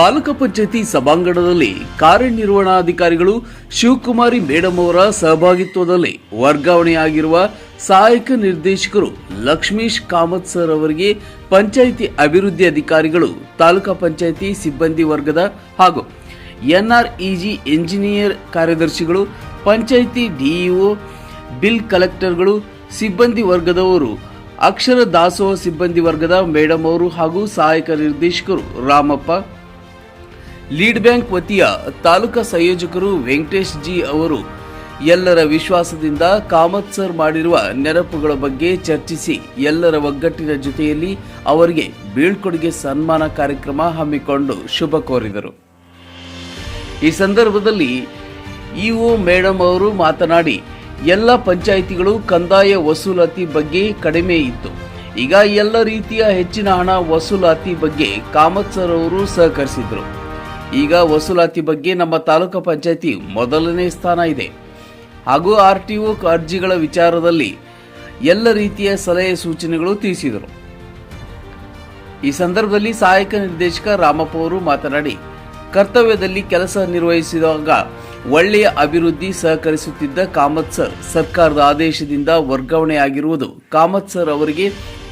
ತಾಲೂಕು ಪಂಚಾಯತಿ ಸಭಾಂಗಣದಲ್ಲಿ ಕಾರ್ಯನಿರ್ವಹಣಾಧಿಕಾರಿಗಳು ಶಿವಕುಮಾರಿ ಮೇಡಂ ಅವರ ಸಹಭಾಗಿತ್ವದಲ್ಲಿ ವರ್ಗಾವಣೆಯಾಗಿರುವ ಸಹಾಯಕ ನಿರ್ದೇಶಕರು ಲಕ್ಷ್ಮೀಶ್ ಕಾಮತ್ ಸರ್ ಅವರಿಗೆ ಪಂಚಾಯಿತಿ ಅಭಿವೃದ್ಧಿ ಅಧಿಕಾರಿಗಳು, ತಾಲೂಕು ಪಂಚಾಯಿತಿ ಸಿಬ್ಬಂದಿ ವರ್ಗದ ಹಾಗೂ ಎನ್ಆರ್ಇಜಿ ಎಂಜಿನಿಯರ್ ಕಾರ್ಯದರ್ಶಿಗಳು, ಪಂಚಾಯಿತಿ ಡಿಇಒ, ಬಿಲ್ ಕಲೆಕ್ಟರ್ಗಳು, ಸಿಬ್ಬಂದಿ ವರ್ಗದವರು, ಅಕ್ಷರ ದಾಸೋಹ ಸಿಬ್ಬಂದಿ ವರ್ಗದ ಮೇಡಂ ಅವರು ಹಾಗೂ ಸಹಾಯಕ ನಿರ್ದೇಶಕರು ರಾಮಪ್ಪ, ಲೀಡ್ ಬ್ಯಾಂಕ್ ವತಿಯ ತಾಲೂಕಾ ಸಂಯೋಜಕರು ವೆಂಕಟೇಶ್ ಜಿ ಅವರು ಎಲ್ಲರ ವಿಶ್ವಾಸದಿಂದ ಕಾಮತ್ ಸರ್ ಮಾಡಿರುವ ನೆನಪುಗಳ ಬಗ್ಗೆ ಚರ್ಚಿಸಿ ಎಲ್ಲರ ಒಗ್ಗಟ್ಟಿನ ಜೊತೆಯಲ್ಲಿ ಅವರಿಗೆ ಬೀಳ್ಕೊಡುಗೆ ಸನ್ಮಾನ ಕಾರ್ಯಕ್ರಮ ಹಮ್ಮಿಕೊಂಡು ಶುಭ ಕೋರಿದರು. ಈ ಸಂದರ್ಭದಲ್ಲಿ ಇಒ ಮೇಡಂ ಅವರು ಮಾತನಾಡಿ, ಎಲ್ಲ ಪಂಚಾಯಿತಿಗಳು ಕಂದಾಯ ವಸೂಲಾತಿ ಬಗ್ಗೆ ಕಡಿಮೆ ಇತ್ತು. ಈಗ ಎಲ್ಲ ರೀತಿಯ ಹೆಚ್ಚಿನ ಹಣ ವಸೂಲಾತಿ ಬಗ್ಗೆ ಕಾಮತ್ ಸರ್ ಅವರು ಸಹಕರಿಸಿದರು. ಈಗ ವಸೂಲಾತಿ ಬಗ್ಗೆ ನಮ್ಮ ತಾಲೂಕು ಪಂಚಾಯಿತಿ ಮೊದಲನೇ ಸ್ಥಾನ ಇದೆ ಹಾಗೂ ಆರ್ಟಿಒ ಅರ್ಜಿಗಳ ವಿಚಾರದಲ್ಲಿ ಎಲ್ಲ ರೀತಿಯ ಸಲಹೆ ಸೂಚನೆಗಳು ತಿಳಿಸಿದರು. ಈ ಸಂದರ್ಭದಲ್ಲಿ ಸಹಾಯಕ ನಿರ್ದೇಶಕ ರಾಮಪ್ಪ ಅವರು ಮಾತನಾಡಿ, ಕರ್ತವ್ಯದಲ್ಲಿ ಕೆಲಸ ನಿರ್ವಹಿಸಿದಾಗ ಒಳ್ಳೆಯ ಅಭಿವೃದ್ಧಿ ಸಹಕರಿಸುತ್ತಿದ್ದ ಕಾಮತ್ ಸರ್ ಸರ್ಕಾರದ ಆದೇಶದಿಂದ ವರ್ಗಾವಣೆಯಾಗಿರುವುದು ಕಾಮತ್ ಸರ್ ಅವರಿಗೆ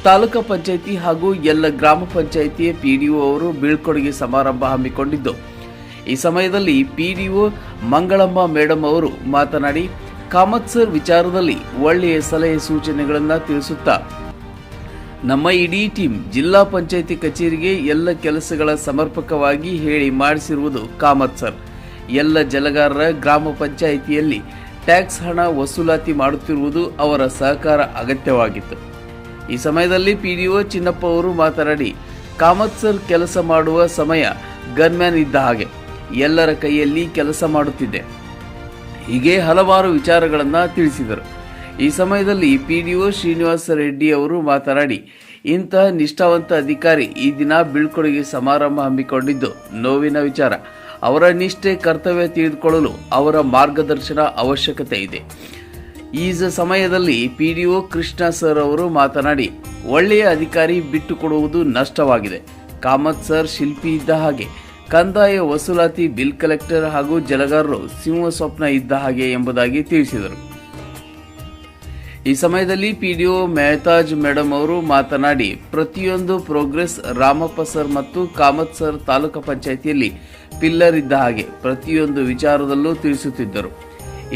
ತಾಲೂಕು ಪಂಚಾಯಿತಿ ಹಾಗೂ ಎಲ್ಲ ಗ್ರಾಮ ಪಂಚಾಯಿತಿಯ ಪಿಡಿಒ ಅವರು ಬೀಳ್ಕೊಡುಗೆ ಸಮಾರಂಭ ಹಮ್ಮಿಕೊಂಡಿದ್ದು, ಈ ಸಮಯದಲ್ಲಿ ಪಿಡಿಒ ಮಂಗಳಮ್ಮ ಮೇಡಂ ಅವರು ಮಾತನಾಡಿ, ಕಾಮತ್ ಸರ್ ವಿಚಾರದಲ್ಲಿ ಒಳ್ಳೆಯ ಸಲಹೆ ಸೂಚನೆಗಳನ್ನು ತಿಳಿಸುತ್ತಾ ನಮ್ಮ ಇಡೀ ಟೀಮ್ ಜಿಲ್ಲಾ ಪಂಚಾಯಿತಿ ಕಚೇರಿಗೆ ಎಲ್ಲ ಕೆಲಸಗಳ ಸಮರ್ಪಕವಾಗಿ ಹೇಳಿ ಮಾಡಿಸಿರುವುದು ಕಾಮತ್ ಸರ್. ಎಲ್ಲ ಜಲಗಾರರ ಗ್ರಾಮ ಪಂಚಾಯಿತಿಯಲ್ಲಿ ಟ್ಯಾಕ್ಸ್ ಹಣ ವಸೂಲಾತಿ ಮಾಡುತ್ತಿರುವುದು ಅವರ ಸಹಕಾರ ಅಗತ್ಯವಾಗಿತ್ತು. ಈ ಸಮಯದಲ್ಲಿ ಪಿಡಿಒ ಚಿನ್ನಪ್ಪ ಅವರು ಮಾತನಾಡಿ, ಕಾಮತ್ ಸರ್ ಕೆಲಸ ಮಾಡುವ ಸಮಯ ಗನ್ಮ್ಯಾನ್ ಇದ್ದ ಹಾಗೆ ಎಲ್ಲರ ಕೈಯಲ್ಲಿ ಕೆಲಸ ಮಾಡುತ್ತಿದ್ದೆ. ಹೀಗೆ ಹಲವಾರು ವಿಚಾರಗಳನ್ನು ತಿಳಿಸಿದರು. ಈ ಸಮಯದಲ್ಲಿ ಪಿಡಿಒ ಶ್ರೀನಿವಾಸ ರೆಡ್ಡಿ ಅವರು ಮಾತನಾಡಿ, ಇಂತಹ ನಿಷ್ಠಾವಂತ ಅಧಿಕಾರಿ ಈ ದಿನ ಬೀಳ್ಕೊಡುಗೆ ಸಮಾರಂಭ ಹಮ್ಮಿಕೊಂಡಿದ್ದು ನೋವಿನ ವಿಚಾರ. ಅವರ ನಿಷ್ಠೆ, ಕರ್ತವ್ಯ ತಿಳಿದುಕೊಳ್ಳಲು ಅವರ ಮಾರ್ಗದರ್ಶನ ಅವಶ್ಯಕತೆ ಇದೆ. ಈ ಸಮಯದಲ್ಲಿ ಪಿಡಿಒ ಕೃಷ್ಣ ಸರ್ ಅವರು ಮಾತನಾಡಿ, ಒಳ್ಳೆಯ ಅಧಿಕಾರಿ ಬಿಟ್ಟುಕೊಡುವುದು ನಷ್ಟವಾಗಿದೆ. ಕಾಮತ್ ಸರ್ ಶಿಲ್ಪಿ ಇದ್ದ ಹಾಗೆ, ಕಂದಾಯ ವಸೂಲಾತಿ, ಬಿಲ್ ಕಲೆಕ್ಟರ್ ಹಾಗೂ ಜಲಗಾರರು ಸಿಂಹ ಸ್ವಪ್ನ ಇದ್ದ ಹಾಗೆ ಎಂಬುದಾಗಿ ತಿಳಿಸಿದರು. ಈ ಸಮಯದಲ್ಲಿ ಪಿಡಿಒ ಮೆಹತಾಜ್ ಮೇಡಂ ಅವರು ಮಾತನಾಡಿ, ಪ್ರತಿಯೊಂದು ಪ್ರೋಗ್ರೆಸ್ ರಾಮಪ್ಪ ಸರ್ ಮತ್ತು ಕಾಮತ್ ಸರ್ ತಾಲೂಕು ಪಂಚಾಯಿತಿಯಲ್ಲಿ ಪಿಲ್ಲರ್ ಇದ್ದ ಹಾಗೆ ಪ್ರತಿಯೊಂದು ವಿಚಾರದಲ್ಲೂ ತಿಳಿಸುತ್ತಿದ್ದರು.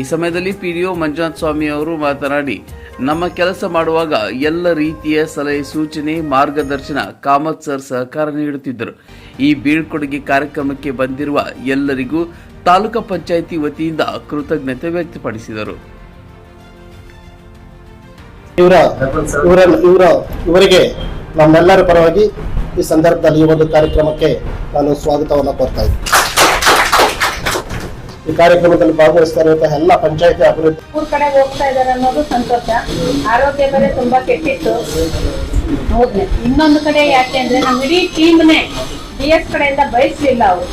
ಈ ಸಮಯದಲ್ಲಿ ಪಿಡಿಒ ಮಂಜುನಾಥ ಸ್ವಾಮಿ ಅವರು ಮಾತನಾಡಿ, ನಮ್ಮ ಕೆಲಸ ಮಾಡುವಾಗ ಎಲ್ಲ ರೀತಿಯ ಸಲಹೆ ಸೂಚನೆ, ಮಾರ್ಗದರ್ಶನ ಕಾಮತ್ ಸರ್ ಸಹಕಾರ ನೀಡುತ್ತಿದ್ದರು. ಈ ಬೀಳ್ಕೊಡುಗೆ ಕಾರ್ಯಕ್ರಮಕ್ಕೆ ಬಂದಿರುವ ಎಲ್ಲರಿಗೂ ತಾಲೂಕು ಪಂಚಾಯಿತಿ ವತಿಯಿಂದ ಕೃತಜ್ಞತೆ ವ್ಯಕ್ತಪಡಿಸಿದರು. ಇವರಿಗೆ ನಮ್ಮೆಲ್ಲರ ಪರವಾಗಿ ಈ ಸಂದರ್ಭದಲ್ಲಿ ಈ ಒಂದು ಕಾರ್ಯಕ್ರಮಕ್ಕೆ ನಾನು ಸ್ವಾಗತವನ್ನು ಕೋರ್ತಾ ಇದ್ದೀನಿ. ಈ ಕಾರ್ಯಕ್ರಮದಲ್ಲಿ ಭಾಗವಹಿಸ್ತಾ ಇರುವಂತಹ ಎಲ್ಲ ಪಂಚಾಯತಿ ಅಭಿವೃದ್ಧಿ ಊರ್ ಕಡೆ ಹೋಗ್ತಾ ಇದಾರೆ ಅನ್ನೋದು ಸಂತೋಷ. ಆರೋಗ್ಯ ಬೇರೆ ತುಂಬಾ ಕೆಟ್ಟಿತ್ತು. ಹೌದ್ನೆ. ಇನ್ನೊಂದು ಕಡೆ ಯಾಕೆ ಅಂದ್ರೆ ನಮ್ಮ ಇಡೀ ಟೀಮ್ನೇ DS ಕಡೆಯಿಂದ ಬಯಸಲಿಲ್ಲ ಅವರು.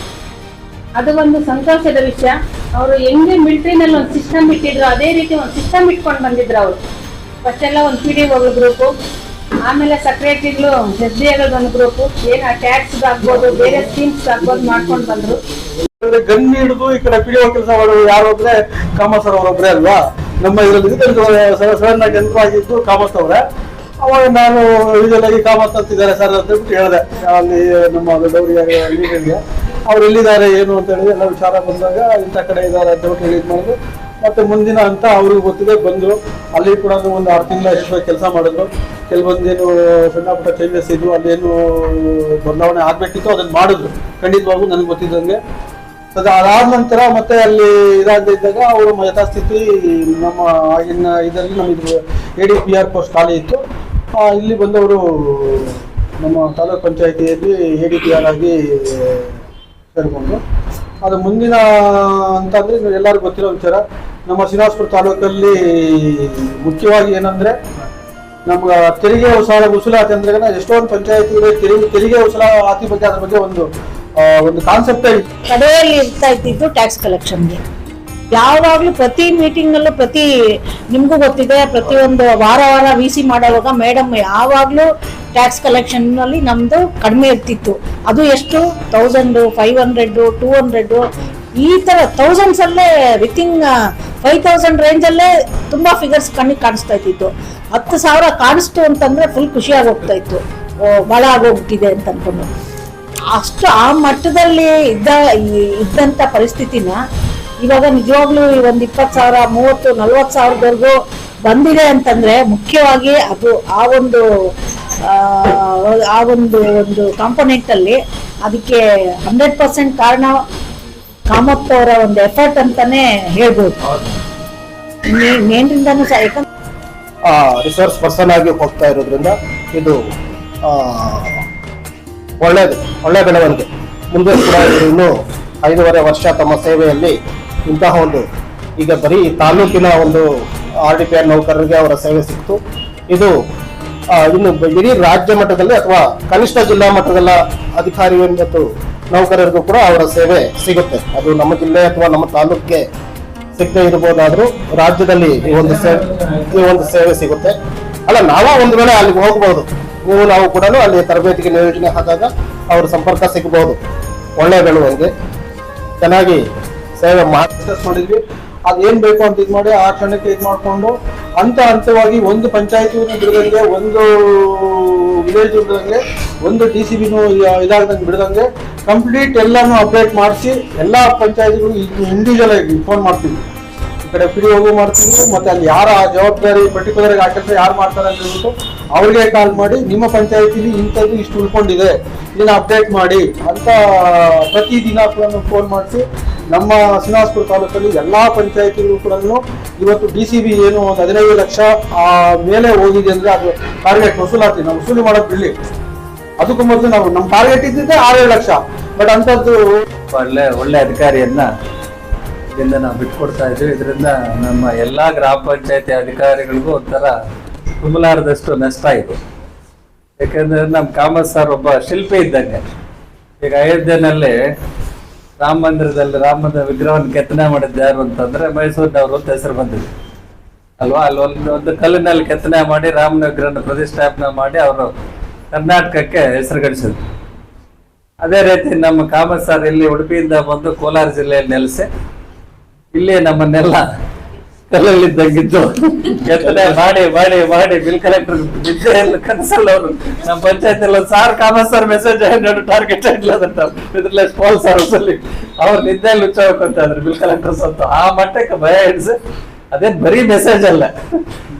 ಅದು ಒಂದು ಸಂತೋಷದ ವಿಷಯ. ಅವರು ಹೆಂಗೆ ಮಿಲಿಟರಿನಲ್ಲಿ ಒಂದು ಸಿಸ್ಟಮ್ ಇಟ್ಟಿದ್ರು ಅದೇ ರೀತಿ ಒಂದು ಸಿಸ್ಟಮ್ ಇಟ್ಕೊಂಡು ಬಂದಿದ್ರು ಅವರು. ಫಸ್ಟ್ ಎಲ್ಲ ಒಂದು PDO ಗ್ರೂಪು, ಆಮೇಲೆ ಸೆಕ್ರೆಟರಿಗಳು SDAಗಳು ಒಂದು ಗ್ರೂಪು, ಏನ ಟ್ಯಾಕ್ಸ್ ಆಗ್ಬೋದು, ಬೇರೆ ಸ್ಕೀಮ್ಸ್ ಆಗ್ಬೋದು ಮಾಡ್ಕೊಂಡು ಬಂದ್ರು. ಗನ್ ಹಿಡಿದು ಈ ಕಡೆ PDO ಕೆಲಸ ಮಾಡೋರು ಯಾರೊಬ್ರೆ ಕಾಮತ್ ಸರ್ ಅವರೊಬ್ರೆ ಅಲ್ವಾ. ನಮ್ಮ ಇದರಲ್ಲಿ ಸಡನ್ ಆಗಿ ಆಗಿದ್ದು ಕಾಮತ್ ಅವರೇ. ಅವಾಗ ನಾನು ಯೂಶಲಾಗಿ ಕಾಮತ್ ಅಂತಿದ್ದಾರೆ ಸರ್ ಅಂತ ಹೇಳ್ಬಿಟ್ಟು ಹೇಳಿದೆ ಅಲ್ಲಿ ನಮ್ಮ ದೊಡ್ಡವರಿಗೆ ಲೀಡರ್ಗೆ. ಅವ್ರು ಎಲ್ಲಿದ್ದಾರೆ ಏನು ಅಂತ ಹೇಳಿ ಎಲ್ಲ ವಿಚಾರ ಬಂದಾಗ ಇಂಥ ಕಡೆ ಇದ್ದಾರೆ ಅಂತ ಹೇಳ್ಬಿಟ್ಟು ಹೇಳಿದ್ ಮಾಡಿದ್ರು. ಮತ್ತೆ ಮುಂದಿನ ಅಂತ ಅವ್ರಿಗೆ ಗೊತ್ತಿದೆ ಬಂದ್ರು. ಅಲ್ಲಿ ಕೂಡ ಒಂದು 6 ತಿಂಗಳ ಕೆಲಸ ಮಾಡಿದ್ರು. ಕೆಲವೊಂದೇನು ಸಣ್ಣ ಪುಟ್ಟ ಚೇಂಜಸ್ ಇದ್ವು, ಅಲ್ಲೇನು ಬದಲಾವಣೆ ಆಗ್ಬೇಕಿತ್ತು ಅದನ್ನ ಮಾಡಿದ್ರು ಖಂಡಿತವಾಗೂ ನನಗೆ ಗೊತ್ತಿದ್ದಂಗೆ. ಅದಾದ ನಂತರ ಮತ್ತೆ ಅಲ್ಲಿ ಇದಾಗಿದ್ದಾಗ ಅವರು ಯಥಾಸ್ಥಿತಿ ನಮ್ಮ ಆಗಿನ ಇದರಲ್ಲಿ ನಮಗೆ ADPR ಪೋಸ್ಟ್ ಖಾಲಿ ಇತ್ತು. ಇಲ್ಲಿ ಬಂದವರು ನಮ್ಮ ತಾಲೂಕ್ ಪಂಚಾಯಿತಿಯಲ್ಲಿ ADPR ಆಗಿ ಸೇರಿಕೊಂಡು, ಅದು ಮುಂದಿನ ಅಂತಂದ್ರೆ ಎಲ್ಲರಿಗೂ ಗೊತ್ತಿರೋ ವಿಚಾರ. ನಮ್ಮ ಶ್ರೀನಿವಾಸಪುರ ತಾಲೂಕಲ್ಲಿ ಮುಖ್ಯವಾಗಿ ಏನಂದ್ರೆ ನಮ್ಗೆ ತೆರಿಗೆ ವಸೂಲಾತಿ ಅಂದ್ರೆ ಎಷ್ಟೊಂದು ಪಂಚಾಯತಿ ತೆರಿಗೆ ವಸೂಲಾತಿ ಬಗ್ಗೆ ಅದ್ರ ಬಗ್ಗೆ ಒಂದು ಕಾನ್ಸೆಪ್ಟ್ ಕಡೆಯಲ್ಲಿ ಇರ್ತಾ ಇದ್ದಿದ್ದು ಟ್ಯಾಕ್ಸ್ ಕಲೆಕ್ಷನ್ಗೆ. ಯಾವಾಗ್ಲೂ ಪ್ರತಿ ಮೀಟಿಂಗ್ ನಲ್ಲೂ ನಿಮ್ಗೂ ಗೊತ್ತಿದೆ, ಪ್ರತಿಯೊಂದು ವಾರ VC ಮಾಡುವಾಗ ಮೇಡಮ್ ಯಾವಾಗ್ಲೂ ಟ್ಯಾಕ್ಸ್ ಕಲೆಕ್ಷನ್ ನಲ್ಲಿ ನಮ್ದು ಕಡಿಮೆ ಇರ್ತಿತ್ತು. ಅದು ಎಷ್ಟು 1500 200 ಈ ತರ ಥೌಸಂಡ್ಸ್ ಅಲ್ಲೇ ವಿತಿನ್ 5000 ರೇಂಜ್ ಅಲ್ಲೇ ತುಂಬಾ ಫಿಗರ್ಸ್ ಕಣ್ಣಿಗೆ ಕಾಣಿಸ್ತಾ ಇತ್ತು. 10,000 ಕಾಣಿಸ್ತು ಅಂತಂದ್ರೆ ಫುಲ್ ಖುಷಿಯಾಗಿ ಹೋಗ್ತಾ ಇತ್ತು. ಬಹಳ ಆಗೋಗ್ಬಿಟ್ಟಿದೆ ಅಂತ ಅನ್ಕೊಂಡು ಅಷ್ಟು ಆ ಮಟ್ಟದಲ್ಲಿ ಇದ್ದಂತ ಪರಿಸ್ಥಿತಿನ ಇವಾಗ ನಿಜವಾಗ್ಲೂ ಒಂದು 20,000 30,000 40,000ವರೆಗೂ ಬಂದಿದೆ ಅಂತಂದ್ರೆ ಮುಖ್ಯವಾಗಿ ಅದು ಆ ಒಂದು ಕಾಂಪೊನೆಂಟ್ ಅಲ್ಲಿ ಅದಕ್ಕೆ 100% ಕಾರಣ ಕಾಮತ್ ಅವರ ಒಂದು ಎಫರ್ಟ್ ಅಂತಾನೆ ಹೇಳ್ಬೋದು. ಮೇನ್ರಿಂದಾನು ಸಹ ಯಾಕಂದ್ರೆ ರಿಸೋರ್ಸ್ ಪರ್ಸನ್ ಆಗಿ ಹೋಗ್ತಾ ಇರೋದ್ರಿಂದ ಇದು ಒಳ್ಳೆ ಬೆಳವಣಿಗೆ. ಮುಂದೆ ಕೂಡ ಇನ್ನು 5.5 ವರ್ಷ ತಮ್ಮ ಸೇವೆಯಲ್ಲಿ ಇಂತಹ ಒಂದು ಈಗ ಬರೀ ತಾಲೂಕಿನ ಒಂದು RDPR ನೌಕರರಿಗೆ ಅವರ ಸೇವೆ ಸಿಕ್ತು. ಇದು ಇನ್ನು ಇಡೀ ರಾಜ್ಯ ಮಟ್ಟದಲ್ಲಿ ಅಥವಾ ಕನಿಷ್ಠ ಜಿಲ್ಲಾ ಮಟ್ಟದ ಅಧಿಕಾರಿ ಮತ್ತು ನೌಕರರಿಗೂ ಕೂಡ ಅವರ ಸೇವೆ ಸಿಗುತ್ತೆ. ಅದು ನಮ್ಮ ಜಿಲ್ಲೆ ಅಥವಾ ನಮ್ಮ ತಾಲೂಕಿಗೆ ಸಿಗದೆ ಇರಬಹುದಾದ್ರೂ ರಾಜ್ಯದಲ್ಲಿ ಈ ಒಂದು ಸೇವೆ ಸಿಗುತ್ತೆ. ಅಲ್ಲ, ನಾವೇ ಒಂದು ವೇಳೆ ಅಲ್ಲಿಗೆ ಹೋಗ್ಬಹುದು, ನಾವು ಕೂಡ ಅಲ್ಲಿ ತರಬೇತಿಗೆ ನಿಯೋಜನೆ ಆದಾಗ ಅವ್ರ ಸಂಪರ್ಕ ಸಿಗಬಹುದು. ಒಳ್ಳೆ ಬೆಳವಣಿಗೆ, ಚೆನ್ನಾಗಿ ಸೇವೆ ಮಾಡಿದ್ವಿ. ಅದೇನ್ ಬೇಕು ಅಂತ ಇದ್ ಮಾಡಿ ಆ ಕ್ಷಣಕ್ಕೆ ಇದ್ ಮಾಡ್ಕೊಂಡು ಹಂತವಾಗಿ ಒಂದು ಪಂಚಾಯತಿಯನ್ನು ಬಿಡದಂಗೆ, ಒಂದು ವಿಲೇಜ್ ಬಿಡದಂಗೆ, ಒಂದು DCBನೂ ಇದಾಗದಂಗೆ ಬಿಡದಂಗೆ ಕಂಪ್ಲೀಟ್ ಎಲ್ಲಾನು ಅಪ್ಡೇಟ್ ಮಾಡಿಸಿ ಎಲ್ಲಾ ಪಂಚಾಯತಿಗಳು ಇಂಡಿವಿಜುವಲ್ ಆಗಿ ಫೋನ್ ಮಾಡ್ತೀವಿ. ಈ ಕಡೆ PDO ಮಾಡ್ತಿದ್ರು, ಮತ್ತೆ ಅಲ್ಲಿ ಯಾರ ಜವಾಬ್ದಾರಿ ಪರ್ಟಿಕ್ಯುಲರ್ ಆಗಿ ಆ ಕೆಲಸ ಯಾರು ಮಾಡ್ತಾರೆ ಅಂತ ಹೇಳ್ಬಿಟ್ಟು ಅವ್ರಿಗೆ ಕಾಲ್ ಮಾಡಿ ನಿಮ್ಮ ಪಂಚಾಯತಿಲಿ ಇಂಥದ್ದು ಇಷ್ಟು ಉಳ್ಕೊಂಡಿದೆ ಇದನ್ನ ಅಪ್ಡೇಟ್ ಮಾಡಿ ಅಂತ ಪ್ರತಿದಿನ ಫೋನ್ ಮಾಡಿಸಿ ನಮ್ಮ ಶ್ರೀನಿವಾಸಪುರ ತಾಲೂಕಲ್ಲಿ ಎಲ್ಲಾ ಪಂಚಾಯತಿಗಳು ಕೂಡ ಇವತ್ತು DCB ಏನು ಒಂದು 15 ಲಕ್ಷ ಮೇಲೆ ಹೋಗಿದೆ ಅಂದ್ರೆ ಅದು ಟಾರ್ಗೆಟ್ ವಸೂಲಾತಿ ನಾವು ವಸೂಲಿ ಮಾಡೋದು ಬಿಡ್ಲಿ. ಅದಕ್ಕೂ ಮೊದಲು ನಮ್ಮ ಟಾರ್ಗೆಟ್ ಇದ್ದಿದ್ದೆ 6-7 ಲಕ್ಷ. ಬಟ್ ಅಂತದ್ದು ಒಳ್ಳೆ ಅಧಿಕಾರಿಯನ್ನ ಇದರಿಂದ ನಾವು ಬಿಟ್ಕೊಡ್ತಾ ಇದ್ವಿ. ಇದರಿಂದ ನಮ್ಮ ಎಲ್ಲಾ ಗ್ರಾಮ ಪಂಚಾಯತಿ ಅಧಿಕಾರಿಗಳಿಗೂ ಒಂಥರ ತುಂಬಲಾರದಷ್ಟು ನಷ್ಟ ಆಯಿತು. ಯಾಕಂದ್ರೆ ನಮ್ಮ ಕಾಮತ್ ಸರ್ ಒಬ್ಬ ಶಿಲ್ಪಿ ಇದ್ದಂಗೆ. ಈಗ ಅಯೋಧ್ಯೆನಲ್ಲಿ ರಾಮ ಮಂದಿರದಲ್ಲಿ ರಾಮನ ವಿಗ್ರಹವನ್ನು ಕೆತ್ತನೆ ಮಾಡಿದ್ದು ಯಾರು ಅಂತಂದ್ರೆ ಮೈಸೂರಿನವರು ಅಂತ ಹೆಸರು ಬಂದಿದೆ ಅಲ್ವಾ. ಅಲ್ಲಿ ಒಂದು ಕಲ್ಲಿನಲ್ಲಿ ಕೆತ್ತನೆ ಮಾಡಿ ರಾಮನ ವಿಗ್ರಹನ ಪ್ರತಿಷ್ಠಾಪನೆ ಮಾಡಿ ಅವರು ಕರ್ನಾಟಕಕ್ಕೆ ಹೆಸರು ಗಳಿಸಿದ್ರು. ಅದೇ ರೀತಿ ನಮ್ಮ ಕಾಮತ್ ಸರ್ ಇಲ್ಲಿ ಉಡುಪಿಯಿಂದ ಬಂದು ಕೋಲಾರ ಜಿಲ್ಲೆಯಲ್ಲಿ ನೆಲೆಸಿ ಇಲ್ಲಿ ನಮ್ಮನ್ನೆಲ್ಲ ಕಲ್ಲಲ್ಲಿದ್ದಂಗಿದ್ದು ಕೆತ್ತನೆ ಮಾಡಿ ಮಾಡಿ ಮಾಡಿ ಬಿಲ್ ಕಲೆಕ್ಟರ್ ನಿದ್ದೆಯಲ್ಲಿ ಕನಸಲ್ಲ ಅವರು ನಮ್ಮ ಪಂಚಾಯತ್ ಎಲ್ಲ sir Kamath sir message target ಇದ್ರಲ್ಲ ಸ್ಪಾಲ್ ಸರ್ ವಸೂಲಿ ಅವ್ರು ನಿದ್ದೆಯಲ್ಲಿ ಹುಚ್ಚೋಗಂತ ಇದ್ರು ಬಿಲ್ ಕಲೆಕ್ಟರ್ಸ್ ಅಂತ. ಆ ಮಟ್ಟಕ್ಕೆ ಭಯ ಹಿಡಿಸಿ ಅದೇನ್ ಬರೀ ಮೆಸೇಜ್ ಅಲ್ಲ,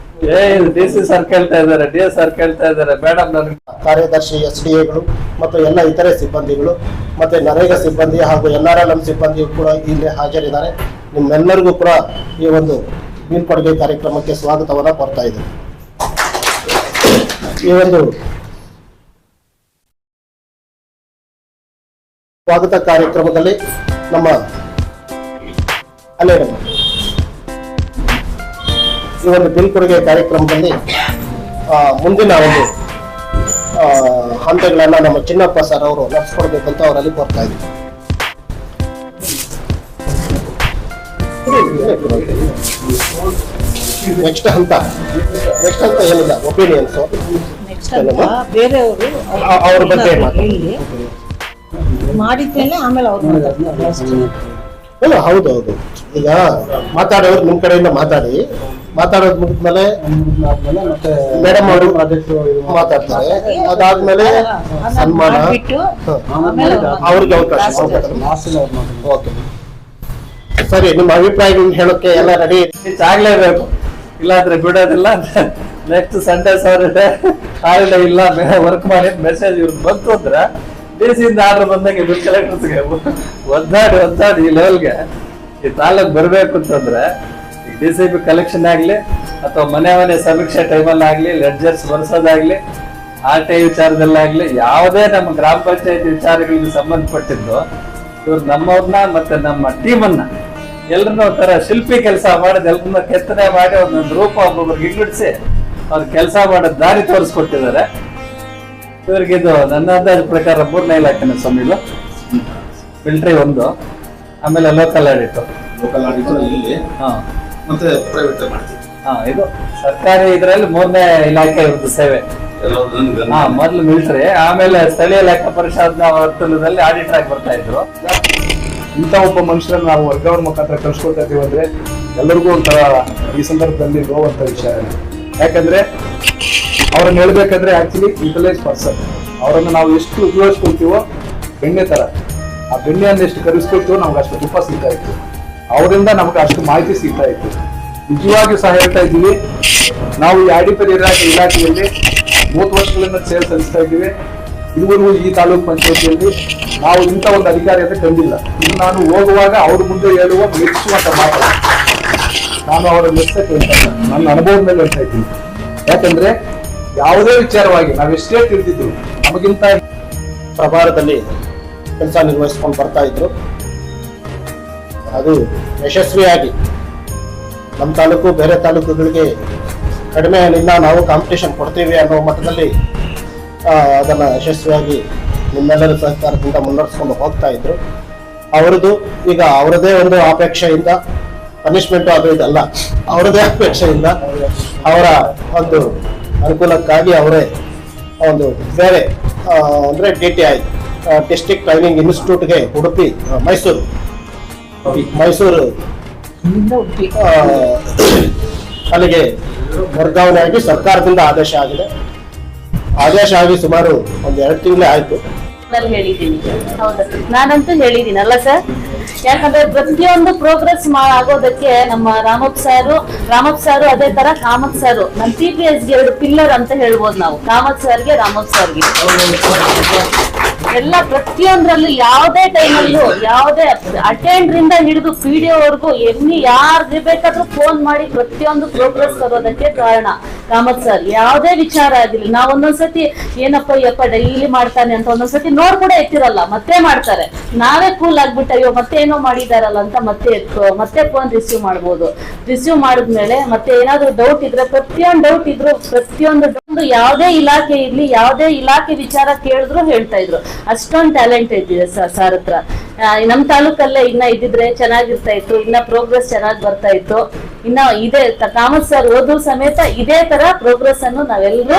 DC ಸರ್ ಕೇಳ್ತಾ ಇದಾರೆ, DS ಸರ್ ಕೇಳ್ತಾ ಇದಾರೆ, ಮೇಡಮ್ ನನಗೆ ಕಾರ್ಯದರ್ಶಿ SDAಗಳು ಮತ್ತು ಎಲ್ಲ ಇತರೆ ಸಿಬ್ಬಂದಿಗಳು ಮತ್ತೆ ನರೇಗಾ ಸಿಬ್ಬಂದಿ ಹಾಗೂ NRLM ಸಿಬ್ಬಂದಿ ಕೂಡ ಇಲ್ಲಿ ಹಾಜರಿದ್ದಾರೆ. ನಿಮ್ಮೆಲ್ಲರಿಗೂ ಕೂಡ ಈ ಒಂದು ಬೀಳ್ಕೊಡುಗೆ ಕಾರ್ಯಕ್ರಮಕ್ಕೆ ಸ್ವಾಗತವನ್ನ ಕೋರ್ತಾ ಇದ್ದೀನಿ. ಈ ಒಂದು ಸ್ವಾಗತ ಕಾರ್ಯಕ್ರಮದಲ್ಲಿ ನಮ್ಮ ಈ ಒಂದು ಬೀಳ್ಕೊಡುಗೆ ಕಾರ್ಯಕ್ರಮದಲ್ಲಿ ಮುಂದಿನ ಒಂದು ಹಂತಗಳನ್ನ ನಮ್ಮ ಚಿನ್ನಪ್ಪ ಸರ್ ಅವರು ನಡೆಸ್ಕೊಡ್ಬೇಕಂತ ಅವರಲ್ಲಿ ಕೋರ್ತಾ ಇದ್ದೀವಿ. ನೆಕ್ಸ್ಟ್ ಹಂತ ಏನಿಲ್ಲ, ಒಪಿನಿಯನ್ಸ್ ಬೇರೆಯವರು ಅವ್ರ ಬಗ್ಗೆ ಇಲ್ಲಿ ಮಾಡಿದ್ಮೇಲೆ ಆಮೇಲೆ ಅವ್ರು ಹೌದೌದು. ಈಗ ಮಾತಾಡೋರು ನಿಮ್ ಕಡೆಯಿಂದ ಮಾತಾಡೋದು ಮುಗಿದ್ಮೇಲೆ ಮೇಡಮ್ ಅವರು ಮಾತಾಡ್ತಾರೆ. ಅದಾದ್ಮೇಲೆ ಸನ್ಮಾನ ಅವ್ರಿಗೆ ಅವಕಾಶ. ಓಕೆ ಸರಿ, ನಿಮ್ಮ ಅಭಿಪ್ರಾಯಗಳನ್ನ ಹೇಳೋಕೆ ಎಲ್ಲ ರೆಡಿ ಆಗ್ಲೇಬೇಕು, ಇಲ್ಲಾಂದ್ರೆ ಬಿಡೋದಿಲ್ಲ. ನೆಕ್ಸ್ಟ್ ಸಂಡೇ ಸಾಟರ್ಡೆ ಹಾಲಿಡೇ ಇಲ್ಲ, ವರ್ಕ್ ಮಾಡಿ ಮೆಸೇಜ್ ಇವ್ರಿಗೆ ಬಂತು ಅಂದ್ರೆ DC ಇಂದ ಆರ್ಡರ್ ಬಂದಂಗೆ ಬಿಲ್ ಕಲೆಕ್ಟರ್ಸ್ಗೆ ಒದ್ದಾಡಿ ಈ ಲೆವೆಲ್ಗೆ ಈ ತಾಲೂಕ್ ಬರ್ಬೇಕು ಅಂತಂದ್ರೆ DCB ಕಲೆಕ್ಷನ್ ಆಗ್ಲಿ ಅಥವಾ ಮನೆ ಸಮೀಕ್ಷೆ ಟೈಮಲ್ಲಿ ಆಗ್ಲಿ, ಲೆಡ್ಜರ್ಸ್ ಬರ್ಸೋದಾಗ್ಲಿ, RTI ವಿಚಾರದಲ್ಲಾಗ್ಲಿ, ಯಾವುದೇ ನಮ್ಮ ಗ್ರಾಮ ಪಂಚಾಯತಿ ವಿಚಾರಗಳಿಗೆ ಸಂಬಂಧಪಟ್ಟಿದ್ದು ಇವ್ರು ನಮ್ಮವ್ರನ್ನ ಮತ್ತೆ ನಮ್ಮ ಟೀಮನ್ನ ಎಲ್ರನ್ನೂ ಒಂಥರ ಶಿಲ್ಪಿ ಕೆಲಸ ಮಾಡೋದು, ಎಲ್ರನ್ನ ಕೆತ್ತನೆ ಮಾಡಿ ಒಂದೊಂದು ರೂಪ ಒಬ್ಬೊಬ್ರಿಗೆ ಹಿಡಿಸಿ ಅವ್ರು ಕೆಲಸ ಮಾಡೋದು ದಾರಿ ತೋರಿಸ್ಕೊಟ್ಟಿದ್ದಾರೆ. ಇವ್ರಿಗಿದು ನನ್ನ ಅಂದಾಜು ಪ್ರಕಾರ 3ನೇ ಇಲಾಖೆನ ಸ್ವಾಮಿದು, ಮಿಲಿಟರಿ 1, ಆಮೇಲೆ ಲೋಕಲ್ ಆಡಿಟ್ ಮತ್ತೆ ಪ್ರೈವೇಟ್ ಮಾಡ್ತೀವಿ. ಇದು ಸರ್ಕಾರಿ ಇದರಲ್ಲಿ 3ನೇ ಇಲಾಖೆ ಇವ್ರದ್ದು ಸೇವೆ. ಮೊದಲು ಮಿಲಿಟರಿ, ಆಮೇಲೆ ಸ್ಥಳೀಯ ಲೆಕ್ಕ ಪರಿಶೋಧನಾ ವರ್ತನದಲ್ಲಿ ಆಡಿಟರ್ ಆಗಿ ಬರ್ತಾ ಇದ್ರು. ಇಂಥ ಒಬ್ಬ ಮನುಷ್ಯರನ್ನ ನಾವು ವರ್ಗಾವಣೆ ಮುಖಾಂತರ ಕಳ್ಸ್ಕೊಳ್ತಾ ಇದೀವಿ ಅಂದ್ರೆ ಎಲ್ಲರಿಗೂ ಒಂಥರ ಈ ಸಂದರ್ಭದಲ್ಲಿ ನೋವಂತ ವಿಷಯ. ಯಾಕಂದ್ರೆ ಅವ್ರನ್ನ ಹೇಳ್ಬೇಕಂದ್ರೆ ಆಕ್ಚುಲಿ ಯುಟಿಲೈಸ್ ಪರ್ಸನ್. ಅವರನ್ನು ನಾವು ಎಷ್ಟು ಉಪಯೋಗಿಸ್ಕೊಳ್ತೀವೋ ಬೆಣ್ಣೆ ತರ, ಆ ಬೆಣ್ಣೆಯನ್ನು ಎಷ್ಟು ಕರೆಸ್ಕೊಳ್ತೀವೋ ನಮ್ಗೆ ಅಷ್ಟು ತುಪ್ಪ ಸಿಗ್ತಾ ಇತ್ತು, ಅವರಿಂದ ನಮ್ಗೆ ಅಷ್ಟು ಮಾಹಿತಿ ಸಿಗ್ತಾ ಇತ್ತು. ನಿಜವಾಗಿಯೂ ಸಹ ಹೇಳ್ತಾ ಇದ್ದೀವಿ, ನಾವು ಈ ಆಡಿಟರ್ ಇಲಾಖೆಯಲ್ಲಿ 30 ವರ್ಷಗಳಿಂದ ಸೇವೆ ಸಲ್ಲಿಸ್ತಾ ಇದ್ದೀವಿ. ಇದುವರೆಗೂ ಈ ತಾಲೂಕು ಪಂಚಾಯತಿಯಲ್ಲಿ ನಾವು ಇಂಥ ಒಂದು ಅಧಿಕಾರಿಯನ್ನು ಕಂಡಿಲ್ಲ. ಇದು ನಾನು ಹೋಗುವಾಗ ಅವ್ರ ಮುಂದೆ ಹೇಳುವ ಮೆಚ್ಚುವಂತ ಮಾತು. ನಾನು ಅವರ ಮೆಚ್ಚಕ್ಕೆ ಹೇಳ್ತಾ ನನ್ನ ಅನುಭವದ ಮೇಲೆ ಹೇಳ್ತಾ ಇದ್ದೀನಿ. ಯಾಕಂದ್ರೆ ಯಾವುದೇ ವಿಚಾರವಾಗಿ ನಾವೆಷ್ಟೇ ತಿಳಿದಿದ್ರು ನಮಗಿಂತ ಪ್ರಭಾರದಲ್ಲಿ ಕೆಲಸ ನಿರ್ವಹಿಸ್ಕೊಂಡು ಬರ್ತಾ ಇದ್ರು. ಅದು ಯಶಸ್ವಿಯಾಗಿ ನಮ್ಮ ತಾಲೂಕು ಬೇರೆ ತಾಲೂಕುಗಳಿಗೆ ಕಡಿಮೆ ಏನಿಲ್ಲ, ನಾವು ಕಾಂಪಿಟೇಷನ್ ಕೊಡ್ತೀವಿ ಅನ್ನೋ ಮಟ್ಟದಲ್ಲಿ ಅದನ್ನು ಯಶಸ್ವಿಯಾಗಿ ನಿಮ್ಮೆಲ್ಲರ ಸಹಕಾರದಿಂದ ಮುನ್ನಡೆಸ್ಕೊಂಡು ಹೋಗ್ತಾ ಇದ್ರು. ಅವರದು ಈಗ ಅವರದೇ ಒಂದು ಅಪೇಕ್ಷೆಯಿಂದ, ಪನಿಷ್ಮೆಂಟು ಅದು ಇದಲ್ಲ, ಅವರದೇ ಅಪೇಕ್ಷೆಯಿಂದ ಅವರ ಒಂದು ಅನುಕೂಲಕ್ಕಾಗಿ ಅವರೇ ಒಂದು ಬೇರೆ ಅಂದರೆ DTI ಡಿಸ್ಟ್ರಿಕ್ಟ್ ಟ್ರೈನಿಂಗ್ ಇನ್ಸ್ಟಿಟ್ಯೂಟ್ಗೆ ಉಡುಪಿ ಮೈಸೂರು ಅಲ್ಲಿಗೆ ವರ್ಗಾವಣೆ ಆಗಿ ಸರ್ಕಾರದಿಂದ ಆದೇಶ ಆಗಿದೆ. ಆದೇಶ ಆಗಿ ಸುಮಾರು ಒಂದು 2 ತಿಂಗಳೇ ಆಯ್ತು. ಹೇಳಿದ್ದೀನಿ, ಹೌದಾ? ನಾನಂತೂ ಹೇಳಿದ್ದೀನಿ ಅಲ್ಲ ಸರ್. ಯಾಕಂದ್ರೆ ಪ್ರತಿಯೊಂದು ಪ್ರೋಗ್ರೆಸ್ ಆಗೋದಕ್ಕೆ ನಮ್ಮ ರಾಮಪ್ಪ ಸಾರು ಅದೇ ತರ ಕಾಮತ್ ಸಾರು, ನಮ್ಮ TPS ಗೆ 2 ಪಿಲ್ಲರ್ ಅಂತ ಹೇಳ್ಬೋದು ನಾವು. ಕಾಮತ್ ಸರ್ಗೆ, ರಾಮಪ್ಪ ಸರ್ಗೆ ಎಲ್ಲ ಪ್ರತಿಯೊಂದ್ರಲ್ಲೂ ಯಾವುದೇ ಟೈಮಲ್ಲೂ ಯಾವುದೇ ಅಟೆಂಡರ್ ಇಂದ ಹಿಡಿದು PDO ವರ್ಗೂ ಯಾರಿಗೆ ಬೇಕಾದ್ರೂ ಫೋನ್ ಮಾಡಿ ಪ್ರತಿಯೊಂದು ಪ್ರೋಗ್ರೆಸ್ ತರೋದಕ್ಕೆ ಕಾರಣ ಕಾಮತ್ ಸರ್. ಯಾವುದೇ ವಿಚಾರ ಆಗಿರ್ಲಿ, ನಾವ್ ಒಂದೊಂದ್ಸತಿ ಯಪ್ಪ ಡೈಲಿ ಮಾಡ್ತಾನೆ ಅಂತ ಒಂದೊಂದ್ಸತಿ ನೋಡ್ ಕೂಡ ಎತ್ತಿರಲ್ಲ, ಮತ್ತೆ ಮಾಡ್ತಾರೆ. ನಾವೇ ಕೂಲ್ ಆಗ್ಬಿಟ್ಟು ಅಯ್ಯೋ ಮತ್ತೆ ಏನೋ ಮಾಡಿದಾರಲ್ಲ ಅಂತ ಮತ್ತೆ ಫೋನ್ ರಿಸೀವ್ ಮಾಡ್ಬೋದು. ರಿಸೀವ್ ಮಾಡಿದ್ಮೇಲೆ ಮತ್ತೆ ಏನಾದ್ರು ಡೌಟ್ ಇದ್ರೆ ಪ್ರತಿಯೊಂದು ಯಾವುದೇ ಇಲಾಖೆ ಇರ್ಲಿ, ಯಾವುದೇ ಇಲಾಖೆ ವಿಚಾರ ಕೇಳಿದ್ರು ಹೇಳ್ತಾ ಇದ್ರು. ಅಷ್ಟೊಂದು ಟ್ಯಾಲೆಂಟ್ ಇದ್ದಿದೆ ಸರ್ ಹತ್ರ. ನಮ್ ತಾಲೂಕಲ್ಲೇ ಇನ್ನ ಇದ್ದಿದ್ರೆ ಚೆನ್ನಾಗಿರ್ತಾ ಇತ್ತು, ಇನ್ನ ಪ್ರೋಗ್ರೆಸ್ ಚೆನ್ನಾಗಿ ಬರ್ತಾ ಇತ್ತು. ಇನ್ನ ಇದೇ ಕಾಮತ್ ಸರ್ ಓದು ಸಮೇತ ಇದೇ ತರ ಪ್ರೋಗ್ರೆಸ್ ಅನ್ನು ನಾವೆಲ್ಲರೂ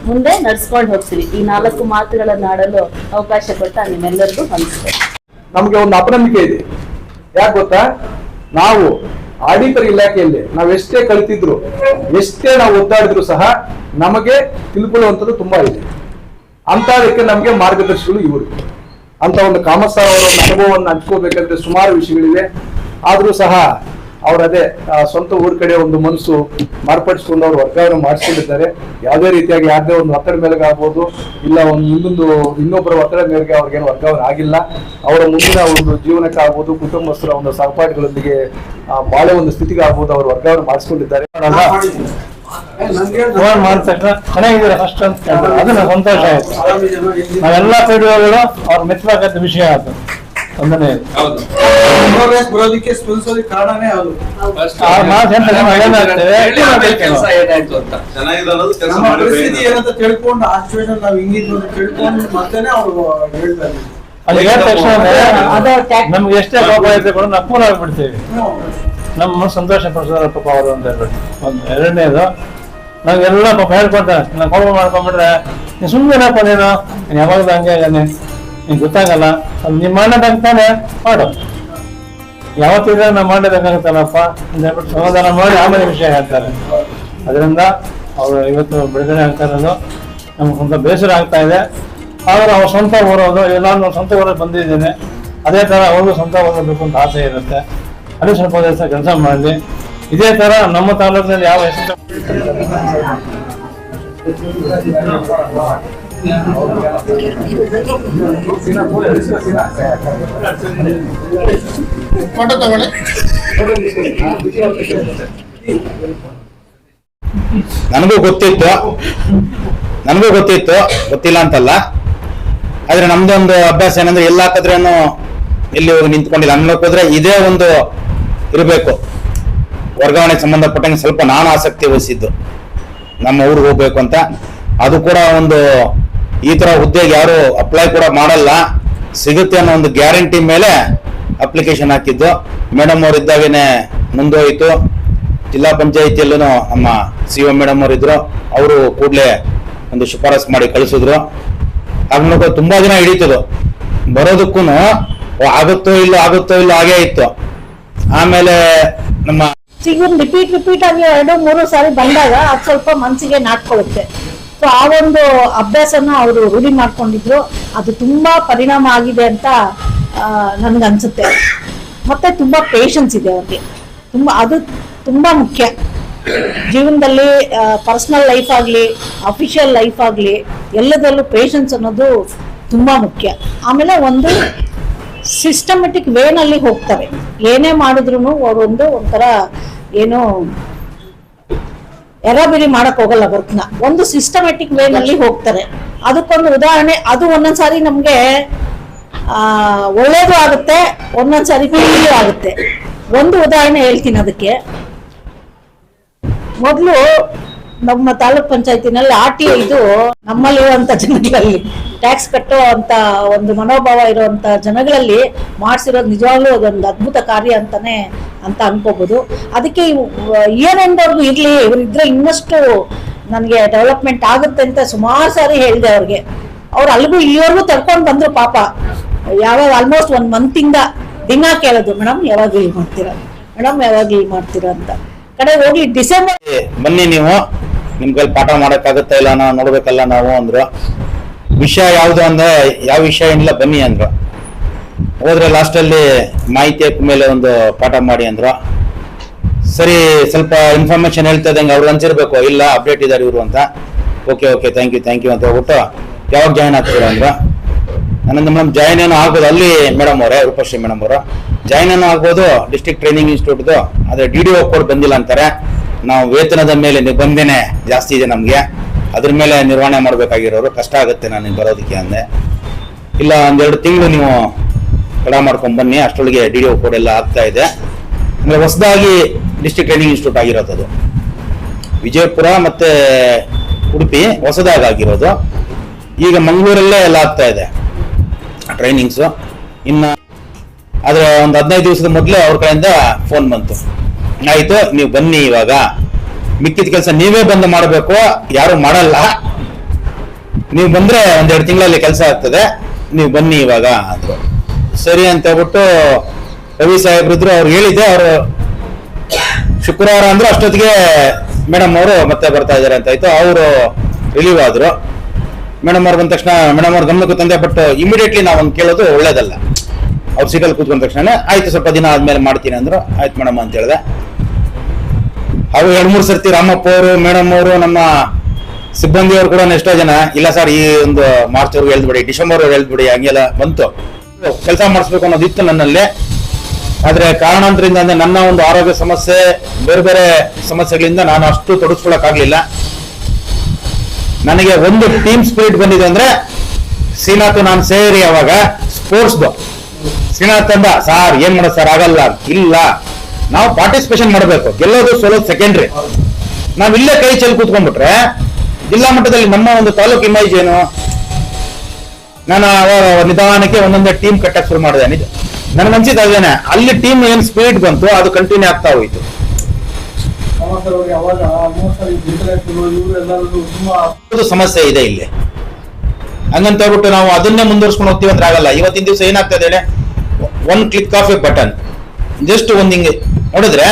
ಮುಂದೆ ನಡ್ಸ್ಕೊಂಡು ಹೋಗ್ತೀವಿ. ಈ 4 ಮಾತುಗಳನ್ನ ಆಡಲು ಅವಕಾಶ ಕೊಟ್ಟ ನಿಮ್ಮೆಲ್ಲರಿಗೂ ಹಂಚ್ತೇವೆ. ನಮ್ಗೆ ಒಂದು ಅಪನಂಬಿಕೆ ಇದೆ. ಯಾಕೆ ಗೊತ್ತಾ, ನಾವು ಆಡಿಟರ್ ಇಲಾಖೆಯಲ್ಲಿ ನಾವೆಷ್ಟೇ ಕಲಿತಿದ್ರು, ಎಷ್ಟೇ ನಾವು ಒದ್ದಾಡಿದ್ರು ಸಹ ನಮಗೆ ತಿಳ್ಕೊಳ್ಳುವಂಥದ್ದು ತುಂಬಾ ಇದೆ. ಅಂತದಕ್ಕೆ ನಮಗೆ ಮಾರ್ಗದರ್ಶಿಗಳು ಇವರು. ಅಂತ ಒಂದು ಕಾಮತ್ ಸರ್ ಅವರ ಒಂದು ಅನುಭವವನ್ನು ಹಂಚ್ಕೋಬೇಕಂದ್ರೆ ಸುಮಾರು ವಿಷಯಗಳಿವೆ. ಆದ್ರೂ ಸಹ ಅವರದೇ ಸ್ವಂತ ಊರ ಕಡೆ ಒಂದು ಮನಸ್ಸು ಮಾರ್ಪಡಿಸಿಕೊಂಡು ಅವರು ವರ್ಗಾವಣೆ ಮಾಡಿಸ್ಕೊಂಡಿದ್ದಾರೆ. ಯಾವುದೇ ರೀತಿಯಾಗಿ ಯಾವುದೇ ಒಂದು ಒತ್ತಡ ಮೇಲೆಗೆ ಆಗ್ಬೋದು, ಇಲ್ಲ ಇನ್ನೊಬ್ಬರ ಒತ್ತಡ ಮೇರೆಗೆ ಅವ್ರಿಗೇನು ವರ್ಗಾವಣೆ ಆಗಿಲ್ಲ. ಅವರ ಮುಂದಿನ ಒಂದು ಜೀವನಕ್ಕೆ ಆಗ್ಬೋದು, ಕುಟುಂಬಸ್ಥರ ಒಂದು ಸಹಪಾಠಿಗಳೊಂದಿಗೆ ಬಾಳೆ ಒಂದು ಸ್ಥಿತಿಗೆ ಆಗ್ಬೋದು ಅವರು ವರ್ಗಾವಣೆ ಮಾಡಿಸ್ಕೊಂಡಿದ್ದಾರೆ. ಚೆನ್ನಾಗಿದ್ದಾರೆ ಫಸ್ಟ್ ಅಂತ ಅದು ನಂಗೆ ಸಂತೋಷ ಆಯ್ತು. ನಾವೆಲ್ಲ PDOಗಳು ಅವ್ರ ಮೆಚ್ಚಬೇಕಾದ ವಿಷಯ ಆಯ್ತು. ಒಂದನೇ ಬರೋದಕ್ಕೆ ಸ್ಪಂದಿಸೋದಕ್ಕೆ ಕಾರಣನೇ ಅದು. ಪರಿಸ್ಥಿತಿ ಏನಂತ ತಿಳ್ಕೊಂಡು ಆ ಸಿಚುವೇಶನ್ ನಾವು ಹಿಂಗಿದ್ವು ಅಂತ ತಿಳ್ಕೊಂಡು ಮತ್ತೇನೆ ಅವ್ರು ಹೇಳ್ತಾರೆ. ಅಲ್ಲಿ ಹೇಳಿದ ತಕ್ಷಣ ನಮ್ಗೆ ಎಷ್ಟೇ ಕೋಪ ಐತೆ ಕೂಡ ನಾವು ಕೂಲ್ ಆಗ್ಬಿಡ್ತೀವಿ. ನಮ್ಮ ಸಂತೋಷ ಪಡಿಸೋದ್ರ ಪಾಪ ಅವರು ಅಂತ ಹೇಳ್ಬಿಟ್ಟು. ಒಂದು ಎರಡನೇದು, ನಾವೆಲ್ಲ ಪಾಪ ಹೇಳ್ಕೊಡ್ತಾರೆ, ನಾವು ಕೋಪ ಮಾಡ್ಕೊಂಡ್ಬಿಟ್ರೆ ನೀನು ಸುಮ್ಮನೆನಪ್ಪ, ನೀನು ಯಾವಾಗ ಹಂಗೆ ಇದ್ದಾನೆ, ನಿಂಗೆ ಗೊತ್ತಾಗಲ್ಲ, ಅದು ನೀವು ಮಾಡೋದಂತಾನೆ ಮಾಡು, ಯಾವತ್ತಿದ್ರೆ ನಾವು ಮಾಡೋದಂಗಾಗುತ್ತಲ್ಲಪ್ಪ ಅಂತ ಹೇಳ್ಬಿಟ್ಟು ಸಮಾಧಾನ ಮಾಡಿ ಆಮೇಲೆ ವಿಷಯ ಹೇಳ್ತಾರೆ. ಅದರಿಂದ ಅವರು ಇವತ್ತು ಬಿಡುಗಡೆ ಆಗ್ತಾ ಇರೋದು ನಮ್ಗೆ ಸ್ವಲ್ಪ ಬೇಸರ ಆಗ್ತಾ ಇದೆ. ಆದ್ರೆ ಅವ್ರ ಸ್ವಂತ ಊರೋದು, ನಾನು ಸ್ವಂತ ಊರಲ್ಲಿ ಬಂದಿದ್ದೇನೆ, ಅದೇ ಥರ ಅವ್ರಿಗೂ ಸ್ವಂತ ಓದಬೇಕು ಅಂತ ಆಸೆ ಇರುತ್ತೆ. ಅದೇ ಸ್ವಲ್ಪ ದಿವಸ ಕೆಲಸ ಮಾಡಲಿ. ಇದೇ ಥರ ನಮ್ಮ ತಾಲೂಕಿನಲ್ಲಿ ಯಾವ ಹೆಸರು ನನಗೂ ಗೊತ್ತಿತ್ತು, ಗೊತ್ತಿಲ್ಲ ಅಂತಲ್ಲ. ಆದ್ರೆ ನಮ್ದೊಂದು ಅಭ್ಯಾಸ ಏನಂದ್ರೆ ಎಲ್ಲ ಹಾಕಿದ್ರೇನು ಎಲ್ಲಿ ಹೋಗಿ ನಿಂತ್ಕೊಂಡಿಲ್ಲ. ಅನ್ಕೋದ್ರೆ ಇದೇ ಒಂದು ಇರಬೇಕು. ವರ್ಗಾವಣೆಗೆ ಸಂಬಂಧಪಟ್ಟಂಗೆ ಸ್ವಲ್ಪ ನಾನು ಆಸಕ್ತಿ ವಹಿಸಿದ್ದು ನಮ್ಮ ಊರಿಗೆ ಹೋಗ್ಬೇಕು ಅಂತ. ಅದು ಕೂಡ ಒಂದು ಈ ತರ ಹುದ್ದೆಗೆ ಯಾರು ಅಪ್ಲೈ ಕೂಡ ಮಾಡಲ್ಲ, ಸಿಗುತ್ತೆ ಅನ್ನೋ ಒಂದು ಗ್ಯಾರಂಟಿ ಮೇಲೆ ಅಪ್ಲಿಕೇಶನ್ ಹಾಕಿದ್ದು. ಮೇಡಮ್ ಅವ್ರು ಇದ್ದಾಗೇನೆ ಮುಂದೋಯ್ತು. ಜಿಲ್ಲಾ ಪಂಚಾಯಿತಿಯಲ್ಲೂ ನಮ್ಮ CO ಮೇಡಮ್ ಅವರು ಇದ್ರು, ಅವರು ಕೂಡಲೇ ಒಂದು ಶಿಫಾರಸ್ ಮಾಡಿ ಕಳಿಸಿದ್ರು. ಆಗ ತುಂಬಾ ದಿನ ಹಿಡೀತದು ಬರೋದಕ್ಕೂ, ಆಗುತ್ತೋ ಇಲ್ಲೋ ಹಾಗೇ ಇತ್ತು. ಆಮೇಲೆ ನಮ್ಮ ಇವನ್ ರಿಪೀಟ್ ಆಗಿ 2-3 ಸಾರಿ ಬಂದಾಗ ಅದು ಸ್ವಲ್ಪ ಮನ್ಸಿಗೆ ನಾಟ್ಕೊಳ್ಳುತ್ತೆ. ಸೊ ಆ ಒಂದು ಅಭ್ಯಾಸನ ಅವರು ರೂಢಿ ಮಾಡ್ಕೊಂಡಿದ್ರು. ಅದು ತುಂಬಾ ಪರಿಣಾಮ ಆಗಿದೆ ಅಂತ ನನ್ಗನ್ಸುತ್ತೆ. ಮತ್ತೆ ತುಂಬಾ ಪೇಷನ್ಸ್ ಇದೆ ಅವ್ರಿಗೆ. ಅದು ತುಂಬಾ ಮುಖ್ಯ ಜೀವನದಲ್ಲಿ. ಪರ್ಸನಲ್ ಲೈಫ್ ಆಗ್ಲಿ, ಅಫಿಷಿಯಲ್ ಲೈಫ್ ಆಗ್ಲಿ, ಎಲ್ಲದರಲ್ಲೂ ಪೇಷನ್ಸ್ ಅನ್ನೋದು ತುಂಬಾ ಮುಖ್ಯ. ಆಮೇಲೆ ಒಂದು ಸಿಸ್ಟಮೆಟಿಕ್ ವೇನಲ್ಲಿ ಹೋಗ್ತಾರೆ. ಏನೇ ಮಾಡಿದ್ರು ಅವರೊಂದು ಒಂಥರ ಏನು ಎರಾಬಿರಿ ಮಾಡಕ್ ಹೋಗಲ್ಲ ವರ್ಕ್ನ. ಒಂದು ಸಿಸ್ಟಮೆಟಿಕ್ ವೇನಲ್ಲಿ ಹೋಗ್ತಾರೆ. ಅದಕ್ಕೊಂದು ಉದಾಹರಣೆ, ಅದು ಒಂದೊಂದ್ಸಾರಿ ನಮ್ಗೆ ಒಳ್ಳೇದು ಆಗುತ್ತೆ, ಒಂದೊಂದ್ಸಾರಿ ಕೆಟ್ಟದ್ದು ಆಗುತ್ತೆ. ಒಂದು ಉದಾಹರಣೆ ಹೇಳ್ತೀನಿ ಅದಕ್ಕೆ. ಮೊದಲು ನಮ್ಮ ತಾಲೂಕ್ ಪಂಚಾಯತಿನಲ್ಲಿ RTI ಇದು ನಮ್ಮಲ್ಲಿರುವಂತ ಜನಗಳಲ್ಲಿ, ಟ್ಯಾಕ್ಸ್ ಕಟ್ಟೋ ಅಂತ ಒಂದು ಮನೋಭಾವ ಇರುವಂತ ಜನಗಳಲ್ಲಿ ಮಾಡಿಸಿರೋದು ನಿಜವಾಗ್ಲೂ ಅದೊಂದು ಅದ್ಭುತ ಕಾರ್ಯ ಅಂತ ಅನ್ಕೋಬಹುದು. ಅದಕ್ಕೆ ಏನೆಂದವ್ರಿಗೂ ಇರ್ಲಿ, ಇವರಿದ್ರೆ ಇನ್ನಷ್ಟು ನನಗೆ ಡೆವಲಪ್ಮೆಂಟ್ ಆಗುತ್ತೆ ಅಂತ ಸುಮಾರು ಸಾರಿ ಹೇಳಿದೆ ಅವ್ರಿಗೆ. ಅವ್ರು ಅಲ್ಲಿಗೂ ಇಲ್ಲಿವರೆಗೂ ತಡ್ಕೊಂಡು ಬಂದ್ರು ಪಾಪ. ಯಾವಾಗ ಆಲ್ಮೋಸ್ಟ್ 1 ಮಂತಿಂದ ದಿನ ಕೇಳೋದು, ಮೇಡಮ್ ಯಾವಾಗ ಇಲ್ಲಿ ಮಾಡ್ತೀರಾ, ಮೇಡಮ್ ಯಾವಾಗ ಇಲ್ಲಿ ಮಾಡ್ತೀರಾ ಅಂತ. ಕಡೆ ಹೋಗಿ ಡಿಸೆಂಬರ್ ಬನ್ನಿ ನೀವು, ನಿಮ್ ಕೈಲಿ ಪಾಠ ಮಾಡಕ್ಕಾಗತ್ತಾ ಇಲ್ಲ ನಾವು ನೋಡ್ಬೇಕಲ್ಲ ನಾವು ಅಂದ್ರು. ವಿಷಯ ಯಾವ್ದು ಅಂದ್ರೆ ಯಾವ ವಿಷಯ ಇಲ್ಲ ಬನ್ನಿ ಅಂದ್ರು. ಹೋದ್ರೆ ಲಾಸ್ಟಲ್ಲಿ ಮಾಹಿತಿ ಮೇಲೆ ಒಂದು ಪಾಠ ಮಾಡಿ ಅಂದ್ರು. ಸರಿ, ಸ್ವಲ್ಪ ಇನ್ಫಾರ್ಮೇಶನ್ ಹೇಳ್ತಾ ಇದ್ದಂಗೆ ಅವ್ರು ಅನ್ಸಿರ್ಬೇಕು, ಇಲ್ಲ ಅಪ್ಡೇಟ್ ಇದಾರೆ ಇವರು ಅಂತ. ಓಕೆ ಥ್ಯಾಂಕ್ ಯು ಅಂತ ಹೋಗ್ಬಿಟ್ಟು ಯಾವಾಗ ಜಾಯ್ನ್ ಆಗ್ತೀರಾ ಅಂದ್ರು. ನನ್ನದು ಮೇಡಮ್ ಜಾಯ್ನ್ ಏನೋ ಆಗ್ಬೋದು ಅಲ್ಲಿ ಮೇಡಮ್ ಅವರೇ, ರೂಪಶ್ರೀ ಮೇಡಮ್ ಅವರು ಜಾಯ್ನ್ ಏನೋ ಆಗ್ಬೋದು ಡಿಸ್ಟ್ರಿಕ್ಟ್ ಟ್ರೈನಿಂಗ್ ಇನ್ಸ್ಟಿಟ್ಯೂಟ್ದು. ಅದೇ DDO ಕೋಡ್ ಬಂದಿಲ್ಲ ಅಂತಾರೆ. ನಾವು ವೇತನದ ಮೇಲೆ ನಿಬಂಧನೆ ಜಾಸ್ತಿ ಇದೆ ನಮಗೆ, ಅದ್ರ ಮೇಲೆ ನಿರ್ವಹಣೆ ಮಾಡಬೇಕಾಗಿರೋರು, ಕಷ್ಟ ಆಗುತ್ತೆ ನಾನು ಬರೋದಕ್ಕೆ ಅಂದೆ. ಇಲ್ಲ 1-2 ತಿಂಗಳು ನೀವು ತಡ ಮಾಡ್ಕೊಂಡು ಬನ್ನಿ, ಅಷ್ಟರೊಳಗೆ DDO ಕೋಡ್ ಎಲ್ಲ ಆಗ್ತಾ ಇದೆ. ಅಂದರೆ ಹೊಸದಾಗಿ ಡಿಸ್ಟ್ರಿಕ್ಟ್ ಟ್ರೈನಿಂಗ್ ಇನ್ಸ್ಟಿಟ್ಯೂಟ್ ಆಗಿರೋದು ಅದು. ವಿಜಯಪುರ ಮತ್ತೆ ಉಡುಪಿ ಹೊಸದಾಗಿ ಆಗಿರೋದು. ಈಗ ಮಂಗಳೂರಲ್ಲೇ ಎಲ್ಲ ಆಗ್ತಾ ಇದೆ ಟ್ರೈನಿಂಗ್ಸು. ಇನ್ನು ಆದ್ರೆ ಒಂದು 15 ದಿವಸದ ಮೊದಲೇ ಅವ್ರ ಕಡೆಯಿಂದ ಫೋನ್ ಬಂತು, ಆಯ್ತು ನೀವು ಬನ್ನಿ, ಇವಾಗ ಮಿಕ್ಕಿದ ಕೆಲಸ ನೀವೇ ಬಂದು ಮಾಡಬೇಕು, ಯಾರು ಮಾಡಲ್ಲ, ನೀವು ಬಂದ್ರೆ 1-2 ತಿಂಗಳಲ್ಲಿ ಕೆಲಸ ಆಗ್ತದೆ, ನೀವು ಬನ್ನಿ ಇವಾಗ ಅಂದ್ರು. ಸರಿ ಅಂತ ಹೇಳ್ಬಿಟ್ಟು ರವಿ ಸಾಹೇಬ್ರಿದ್ರು, ಅವ್ರು ಹೇಳಿದ್ದೆ. ಅವರು ಶುಕ್ರವಾರ ಅಂದ್ರೆ ಅಷ್ಟೊತ್ತಿಗೆ ಮೇಡಮ್ ಅವರು ಮತ್ತೆ ಬರ್ತಾ ಇದಾರೆ ಅಂತ ಆಯ್ತು. ಅವರು ರಿಲೀವ್ ಆದ್ರು. ಮೇಡಮ್ ಅವ್ರು ಬಂದ ತಕ್ಷಣ ಮೇಡಮ್ ಅವ್ರ ಗಮನಕ್ಕೂ ತಂದೆ. ಬಟ್ ಇಮಿಡಿಯೇಟ್ಲಿ ನಾವು ಒಂದು ಕೇಳೋದು ಒಳ್ಳೇದಲ್ಲ. ಅವ್ರು ಸೀಟಲ್ಲಿ ಕೂತ್ಕೊಂಡ ತಕ್ಷಣ ಆಯ್ತು ಸ್ವಲ್ಪ ದಿನ ಆದ್ಮೇಲೆ ಮಾಡ್ತೀನಿ ಅಂದ್ರು. ಆಯ್ತು ಮೇಡಮ್ ಅಂತ ಹೇಳಿದೆ. ಅವ್ರು 2-3 ಸರ್ತಿ ರಾಮಪ್ಪ ಅವರು, ಮೇಡಮ್ ಅವರು, ನಮ್ಮ ಸಿಬ್ಬಂದಿ ಅವರು ಕೂಡ ಎಷ್ಟೋ ಜನ ಇಲ್ಲ ಸರ್ ಈ ಒಂದು ಮಾರ್ಚ್ ಅವ್ರಿಗೆ ಹೇಳ್ಬಿಡಿ, ಡಿಸೆಂಬರ್ ಅವ್ರು ಹೇಳ್ಬಿಡಿ, ಹಂಗೆಲ್ಲ ಬಂತು. ಕೆಲಸ ಮಾಡಿಸ್ಬೇಕು ಅನ್ನೋದಿತ್ತು ನನ್ನಲ್ಲಿ. ಆದ್ರೆ ಕಾರಣಾಂತರದಿಂದ ಅಂದ್ರೆ ನನ್ನ ಒಂದು ಆರೋಗ್ಯ ಸಮಸ್ಯೆ, ಬೇರೆ ಸಮಸ್ಯೆಗಳಿಂದ ನಾನು ಅಷ್ಟು ತೊಡಗಿಸ್ಕೊಳಕ್ಕಾಗ್ಲಿಲ್ಲ. ನನಗೆ ಒಂದು ಟೀಮ್ ಸ್ಪಿರಿಟ್ ಬಂದಿದೆ ಅಂದ್ರೆ ಶ್ರೀನಾಥ್ ನಾನು ಸೇರಿ ಅವಾಗ ಸ್ಪೋರ್ಟ್ಸ್ದು ಶ್ರೀನಾಥ್ ಅಂದ, ಸಾರ್ ಏನ್ ಮಾಡೋದು ಸರ್ ಆಗಲ್ಲ, ಇಲ್ಲ ನಾವು ಪಾರ್ಟಿಸಿಪೇಷನ್ ಮಾಡಬೇಕು, ಗೆಲ್ಲೋದು ಸೋಲೋದು ಸೆಕೆಂಡ್ರಿ. ನಾವ್ ಇಲ್ಲೇ ಕೈ ಚೆಲ್ಲಿ ಕೂತ್ಕೊಂಡ್ಬಿಟ್ರೆ ಜಿಲ್ಲಾ ಮಟ್ಟದಲ್ಲಿ ನಮ್ಮ ಒಂದು ತಾಲೂಕು ಇಮೇಜ್ ಏನು. ನಾನು ನಿಧಾನಕ್ಕೆ ಒಂದೊಂದೇ ಟೀಮ್ ಕಟ್ಟಕ್ಕೆ ಶುರು ಮಾಡಿದೆ. ನನಗೆ ಅನ್ಸಿದ್ದು ಅದೇನೆ, ಅಲ್ಲಿ ಟೀಮ್ ಏನ್ ಸ್ಪಿರಿಟ್ ಬಂತು ಅದು ಕಂಟಿನ್ಯೂ ಆಗ್ತಾ ಹೋಯ್ತು. ಸಮಸ್ಯೆ ಇದೆ ಇಲ್ಲಿ, ಹಂಗಂತ ಹೇಳ್ಬಿಟ್ಟು ನಾವು ಅದನ್ನೇ ಮುಂದುವರ್ಸ್ಕೊಂಡು ಹೋಗ್ತೀವಿ ಅಂದ್ರೆ ಆಗಲ್ಲ. ಇವತ್ತಿನ ದಿವಸ ಏನಾಗ್ತದೆ ಹೇಳಿ, 1 click of A button, just ಒಂದ್ ಹಿಂಗೆ ನೋಡಿದ್ರೆ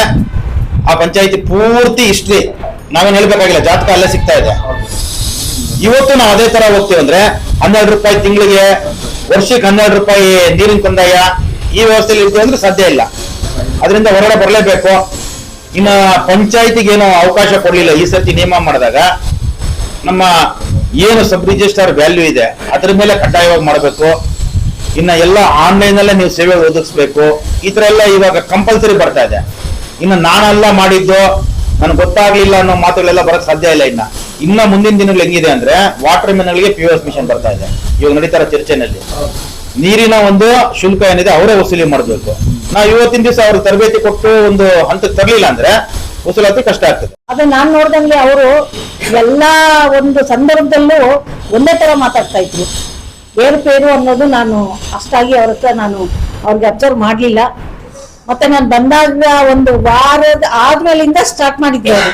ಆ ಪಂಚಾಯತಿ ಪೂರ್ತಿ ಹಿಸ್ಟ್ರಿ ನಾವೇನ್ ಹೇಳ್ಬೇಕಾಗಿಲ್ಲ, ಜಾತಕ ಅಲ್ಲೇ ಸಿಗ್ತಾ ಇದೆ. ಇವತ್ತು ನಾವು ಅದೇ ತರ ಹೋಗ್ತೀವಿ ಅಂದ್ರೆ 12 ರೂಪಾಯಿ ತಿಂಗಳಿಗೆ, ವರ್ಷಕ್ಕೆ 12 ರೂಪಾಯಿ ನೀರಿನ ಕಂದಾಯ, ಈ ವ್ಯವಸ್ಥೆಯಲ್ಲಿ ಇರ್ತೀವಿ ಅಂದ್ರೆ ಸಾಧ್ಯ ಇಲ್ಲ. ಅದರಿಂದ ಹೊರಗಡೆ ಬರಲೇಬೇಕು. ಇನ್ನು ಪಂಚಾಯತಿಗೆ ಏನೋ ಅವಕಾಶ ಕೊಡ್ಲಿಲ್ಲ ಈ ಸರ್ತಿ ನಿಯಮ ಮಾಡಿದಾಗ. ನಮ್ಮ ಏನು ಸಬ್ ರಿಜಿಸ್ಟ್ರಾರ್ ವ್ಯಾಲ್ಯೂ ಇದೆ ಅದ್ರ ಮೇಲೆ ಕಡ್ಡಾಯವಾಗಿ ಮಾಡಬೇಕು. ಇನ್ನ ಎಲ್ಲ ಆನ್ಲೈನ್ ಅಲ್ಲೇ ನೀವು ಸೇವೆ ಒದಗಿಸ್ಬೇಕು. ಈ ತರ ಎಲ್ಲ ಇವಾಗ ಕಂಪಲ್ಸರಿ ಬರ್ತಾ ಇದೆ. ಇನ್ನು ನಾನೆಲ್ಲ ಮಾಡಿದ್ದು ನನಗೆ ಗೊತ್ತಾಗ್ಲಿಲ್ಲ ಅನ್ನೋ ಮಾತುಗಳೆಲ್ಲ ಬರಕ್ ಸಾಧ್ಯ ಇಲ್ಲ. ಇನ್ನ ಮುಂದಿನ ದಿನಗಳು ಹೆಂಗಿದೆ ಅಂದ್ರೆ ವಾಟರ್ ಮೆನ್ಗಳಿಗೆ POS ಮಿಷನ್ ಬರ್ತಾ ಇದೆ. ಇವಾಗ ನಡೀತಾರ ಚರ್ಚೆನಲ್ಲಿ ನೀರಿನ ಒಂದು ಶುಲ್ಕ ಏನಿದೆ ಅವರೇ ವಸೂಲಿ ಮಾಡಬೇಕು. ನಾವು ಇವತ್ತಿನ ದಿವಸ ಅವ್ರಿಗೆ ತರಬೇತಿ ಕೊಟ್ಟು ಒಂದು ಹಂತಕ್ಕೆ ತರಲಿಲ್ಲ ಅಂದ್ರೆ ವಸೂಲಾತಿ ಕಷ್ಟ ಆಗ್ತದೆ. ಅದೇ ನಾನ್ ನೋಡ್ದಂಗೆ ಅವರು ಎಲ್ಲಾ ಒಂದು ಸಂದರ್ಭದಲ್ಲೂ ಒಂದೇ ತರ ಮಾತಾಡ್ತಾ ಇದ್ರು. ಏರುಪೇರು ಅನ್ನೋದು ನಾನು ಅಷ್ಟಾಗಿ ಅವ್ರ ಹತ್ರ ನಾನು ಅವ್ರಿಗೆ ಅಬ್ಸರ್ವ್ ಮಾಡ್ಲಿಲ್ಲ. ಮತ್ತೆ ನಾನು ಬಂದಾಗ ಒಂದು ವಾರದ ಆದ್ಮೇಲಿಂದ ಸ್ಟಾರ್ಟ್ ಮಾಡಿದ್ದೆ ಅವರು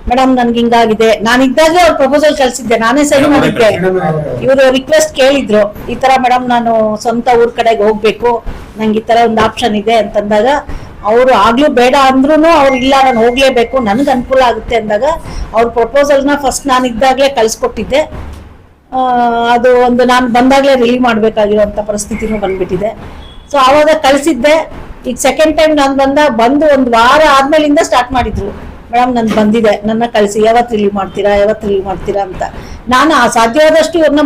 ಮೇಡಮ್ ನನ್ಗೆ ಹಿಂಗಾಗಿದೆ, ನಾನಿದ್ದಾಗೆ ಅವ್ರ ಪ್ರಪೋಸಲ್ ಕಳ್ಸಿದ್ದೆ, ನಾನೇ ಸೈನ್ ಮಾಡಿದ್ದೆ. ಇವರು ರಿಕ್ವೆಸ್ಟ್ ಕೇಳಿದ್ರು, ಈ ತರ ಮೇಡಮ್ ನಾನು ಸ್ವಂತ ಊರ್ ಕಡೆಗೆ ಹೋಗ್ಬೇಕು, ನಂಗೆ ಈ ತರ ಒಂದು ಆಪ್ಷನ್ ಇದೆ ಅಂತಂದಾಗ ಅವರು ಆಗ್ಲೂ ಬೇಡ ಅಂದ್ರೂ ಅವ್ರು ಇಲ್ಲ ನಾನು ಹೋಗ್ಲೇಬೇಕು, ನನ್ಗೆ ಅನುಕೂಲ ಆಗುತ್ತೆ ಅಂದಾಗ ಅವ್ರ ಪ್ರಪೋಸಲ್ನ ಫಸ್ಟ್ ನಾನು ಇದ್ದಾಗಲೇ ಕಳ್ಸಿಕೊಟ್ಟಿದ್ದೆ. ಅದು ಒಂದು ನಾನು ಬಂದಾಗಲೇ ರಿಲೀವ್ ಮಾಡ್ಬೇಕಾಗಿರೋಂಥ ಪರಿಸ್ಥಿತಿನೂ ಬಂದ್ಬಿಟ್ಟಿದೆ. ಸೊ ಆವಾಗ ಕಳ್ಸಿದ್ದೆ. ಈಗ ಸೆಕೆಂಡ್ ಟೈಮ್ ನಾನು ಬಂದು ಒಂದು ವಾರ ಆದ್ಮೇಲಿಂದ ಸ್ಟಾರ್ಟ್ ಮಾಡಿದ್ರು, ಮೇಡಮ್ ನನ್ ಬಂದಿದೆ, ನನ್ನ ಕಳಿಸಿ, ಯಾವತ್ತು ರಿಲೀವ್ ಮಾಡ್ತೀರಾ ಅಂತ. ನಾನು ಸಾಧ್ಯವಾದಷ್ಟು ಇವ್ರನ್ನ